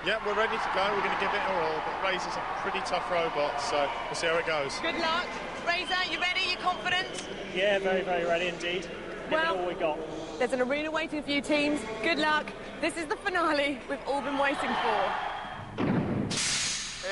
Yeah, we're ready to go. We're going to give it a all, but Razor's a pretty tough robot, so we'll see how it goes. Good luck. Razor, you ready? You confident? Yeah, very, very ready indeed. Give it all we got. There's an arena waiting for you teams. Good luck. This is the finale we've all been waiting for.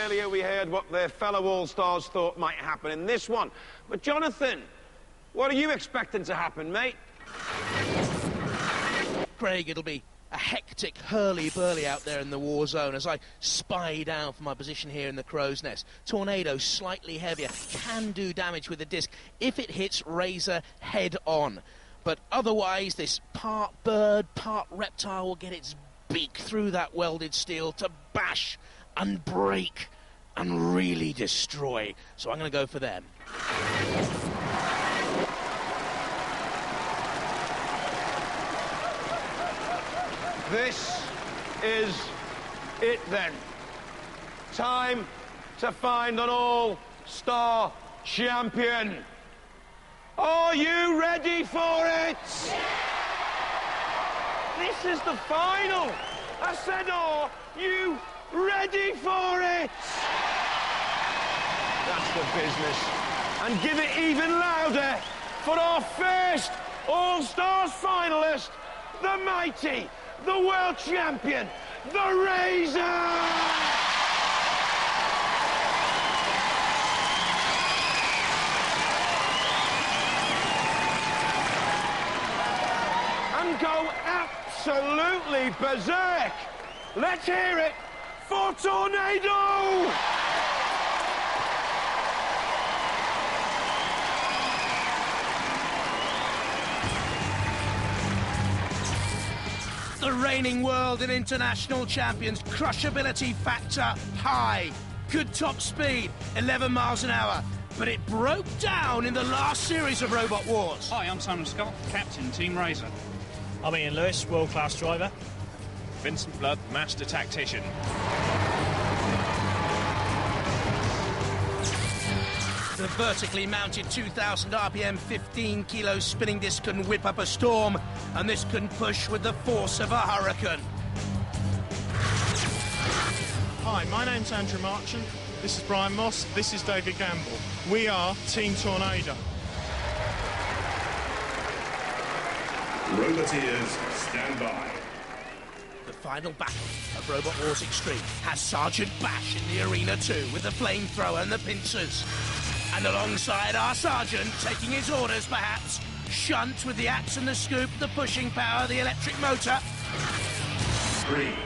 Earlier we heard what their fellow All-Stars thought might happen in this one. But Jonathan, what are you expecting to happen, mate? Craig, it'll be a hectic hurly-burly out there in the war zone as I spy down from my position here in the crow's nest. Tornado, slightly heavier, can do damage with the disc if it hits Razor head-on. But otherwise, this part bird, part reptile will get its beak through that welded steel to bash and break and really destroy. So I'm going to go for them. This is it then. Time to find an all-star champion. Are you ready for it? Yeah! This is the final. I said, are you ready for it? That's the business. And give it even louder for our first All-Stars finalist, the mighty, the world champion, the Razor! And go absolutely berserk. Let's hear it for Tornado! The reigning world and international champions, crushability factor high, good top speed, 11 miles an hour, but it broke down in the last series of Robot Wars. Hi, I'm Simon Scott, captain, Team Razor. I'm Ian Lewis, world-class driver. Vincent Blood, master tactician. The vertically mounted 2,000 RPM, 15 kilo spinning disc can whip up a storm, and this can push with the force of a hurricane. Hi, my name's Andrew Marchant. This is Brian Moss. This is David Gamble. We are Team Tornado. Robotwars, stand by. The final battle of Robot Wars Extreme has Sergeant Bash in the arena too, with the flamethrower and the pincers. And alongside our sergeant, taking his orders perhaps, Shunt with the axe and the scoop, the pushing power, the electric motor. 3, 2, 1.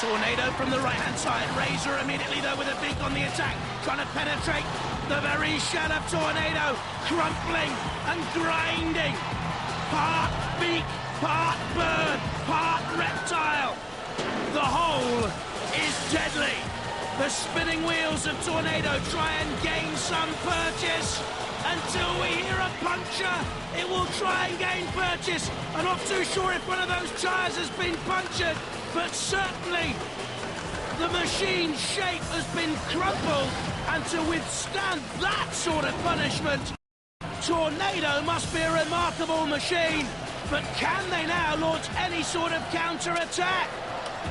Tornado from the right-hand side, Razor immediately though with a beak on the attack, trying to penetrate the very shell of Tornado, crumpling and grinding. Part beak, part bird, part reptile. The whole is deadly. The spinning wheels of Tornado try and gain some purchase. Until we hear a puncture, it will try and gain purchase. I'm not too sure if one of those tyres has been punctured, but certainly the machine's shape has been crumpled. And to withstand that sort of punishment, Tornado must be a remarkable machine. But can they now launch any sort of counter-attack?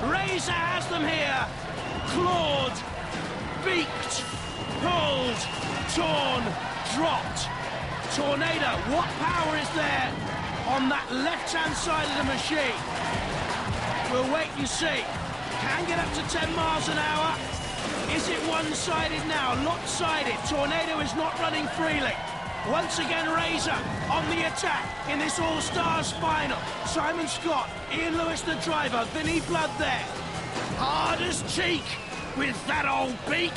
Razor has them here. Clawed, beaked, pulled, torn, dropped. Tornado, what power is there on that left-hand side of the machine? We'll wait and see. Can get up to 10 miles an hour. Is it one-sided now? Lopsided. Tornado is not running freely. Once again, Razor on the attack in this All-Stars final. Simon Scott, Ian Lewis the driver, Vinnie Blood there. Hard as cheek with that old beak.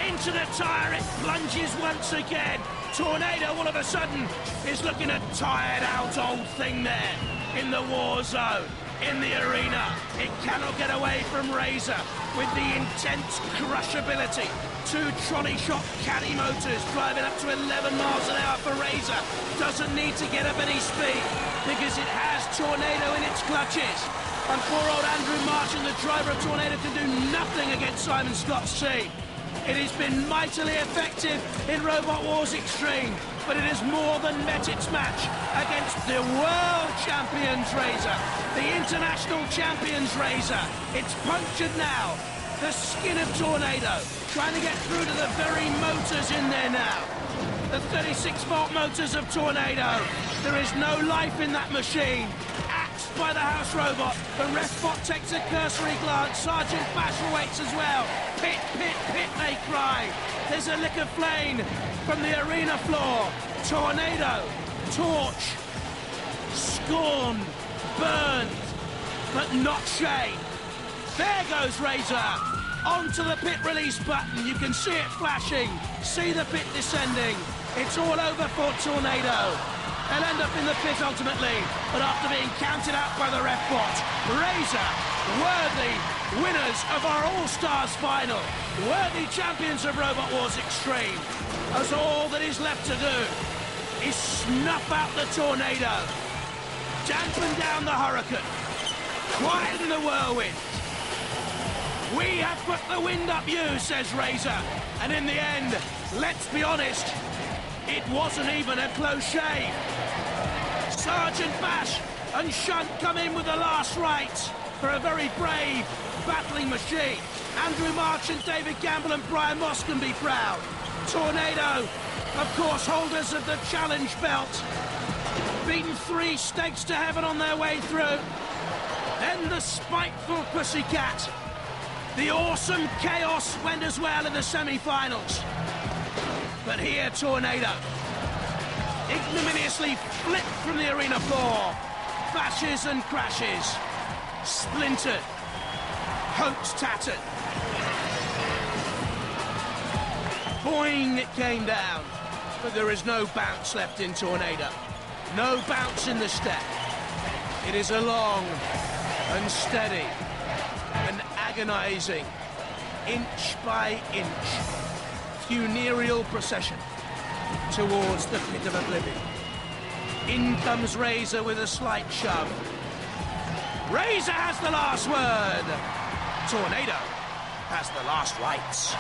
Into the tyre it plunges once again. Tornado all of a sudden is looking a tired out old thing there in the war zone, in the arena. It cannot get away from Razor with the intense crushability. 2 trolley shot caddy motors driving up to 11 miles an hour for Razor. Doesn't need to get up any speed because it has Tornado in its clutches. And poor old Andrew Marchant, the driver of Tornado, can do nothing against Simon Scott's team. It has been mightily effective in Robot Wars Extreme, but it has more than met its match against the World Champions Razor, the International Champions Razor. It's punctured now. The skin of Tornado, trying to get through to the very motors in there now. The 36-volt motors of Tornado. There is no life in that machine. Axed by the house robot. The ref bot takes a cursory glance. Sergeant Bash awaits as well. Pit, pit, pit, they cry. There's a lick of flame from the arena floor. Tornado, torch, scorned, burned, but not shamed. There goes Razor. Onto the pit release button. You can see it flashing. See the pit descending. It's all over for Tornado. They'll end up in the pit ultimately, but after being counted out by the ref bot, Razor, worthy winners of our All-Stars final, worthy champions of Robot Wars Extreme, as all that is left to do is snuff out the tornado, dampen down the hurricane, quieten the whirlwind. We have put the wind up you, says Razor. And in the end, let's be honest, it wasn't even a close shave. Sergeant Bash and Shunt come in with the last rites for a very brave, battling machine. Andrew March and David Gamble and Brian Moss can be proud. Tornado, of course, holders of the challenge belt. Beaten 3 stakes to heaven on their way through. Then the spiteful Pussycat. The awesome Chaos went as well in the semi-finals. But here, Tornado, ignominiously flipped from the arena floor. Bashes and crashes. Splintered. Hopes tattered. Boing, it came down. But there is no bounce left in Tornado. No bounce in the step. It is a long and steady and agonizing, inch by inch, funereal procession towards the pit of oblivion. In comes Razor with a slight shove. Razor has the last word. Tornado has the last rites.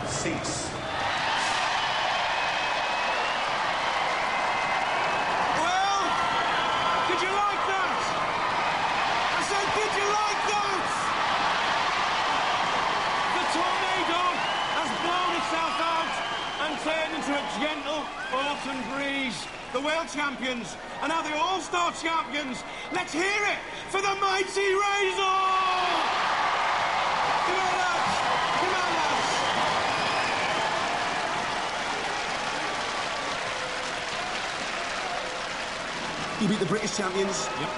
Cease. Well, did you like that? I said, did you like that? The tornado has blown itself out and turned into a gentle autumn breeze. The world champions are now the all-star champions. Let's hear it for the mighty Razor! Come on, lads! Come on, lads! You beat the British champions. Yep.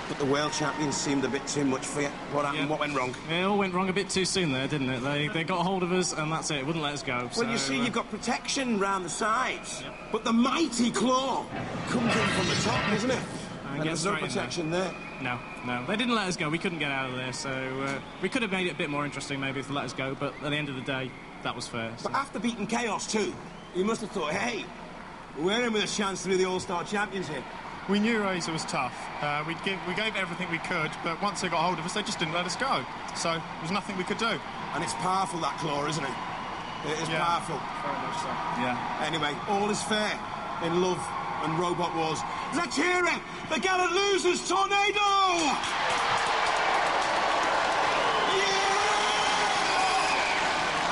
But the world champions seemed a bit too much for you. What happened? Yep. What went wrong? It all went wrong a bit too soon there, didn't it? They got hold of us, and that's it. Wouldn't let us go. Well, you see, you've got protection round the sides. Yep. But the mighty claw comes in from the top, isn't it? And there's no protection there. No. They didn't let us go. We couldn't get out of there, so we could have made it a bit more interesting maybe if they let us go, but at the end of the day, that was fair. So. But after beating Chaos too, you must have thought, hey, we're in with a chance to be the All-Star champions here. We knew Razor was tough. We gave everything we could, but once they got hold of us, they just didn't let us go. So there was nothing we could do. And it's powerful, that claw, isn't it? It is powerful. Very much so. Yeah. Anyway, all is fair in love and Robot Wars. Let's hear it! The gallant losers, Tornado! Yeah!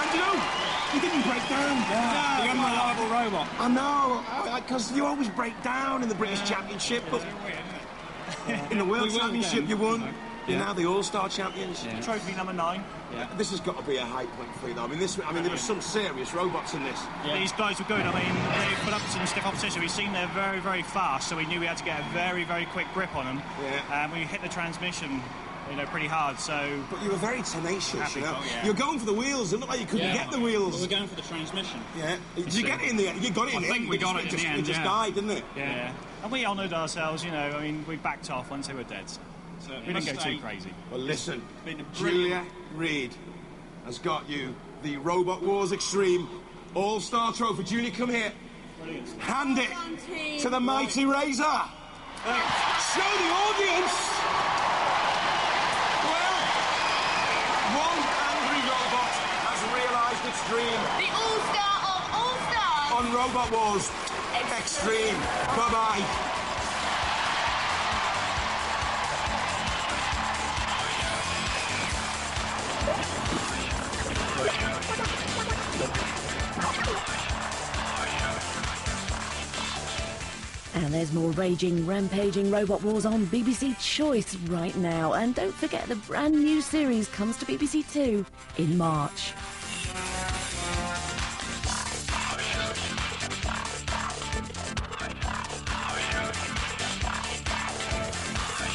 And you didn't break down. Yeah, No, you're an unreliable robot. I know, because you always break down in the British Championship, but in the World Championship you won. You're now the All-Star champions. Yeah. Trophy number 9. Yeah. This has got to be a high point for you, though. I mean, there were some serious robots in this. Yeah. These guys were good. I mean, they put up some stiff opposition. We've seen they're very, very fast, so we knew we had to get a very, very quick grip on them. Yeah. And we hit the transmission, pretty hard. So. But you were very tenacious, you know. Oh, yeah. You're going for the wheels. It looked like you couldn't get the wheels. Well, we're going for the transmission. Yeah. Did you get it in the end? You got it in the end. I think we got it in the end. It just died, didn't it? Yeah. And we honoured ourselves. I mean, we backed off once they were dead. So we didn't go too crazy. Well, listen, Julia Reid has got you the Robot Wars Extreme All-Star Trophy. Julia, come here. Hand it to the mighty Razor. Show the audience. Well, one angry robot has realised its dream. The all-star of all-stars. On Robot Wars Extreme. Bye-bye. And there's more raging, rampaging Robot Wars on BBC Choice right now. And don't forget the brand new series comes to BBC Two in March.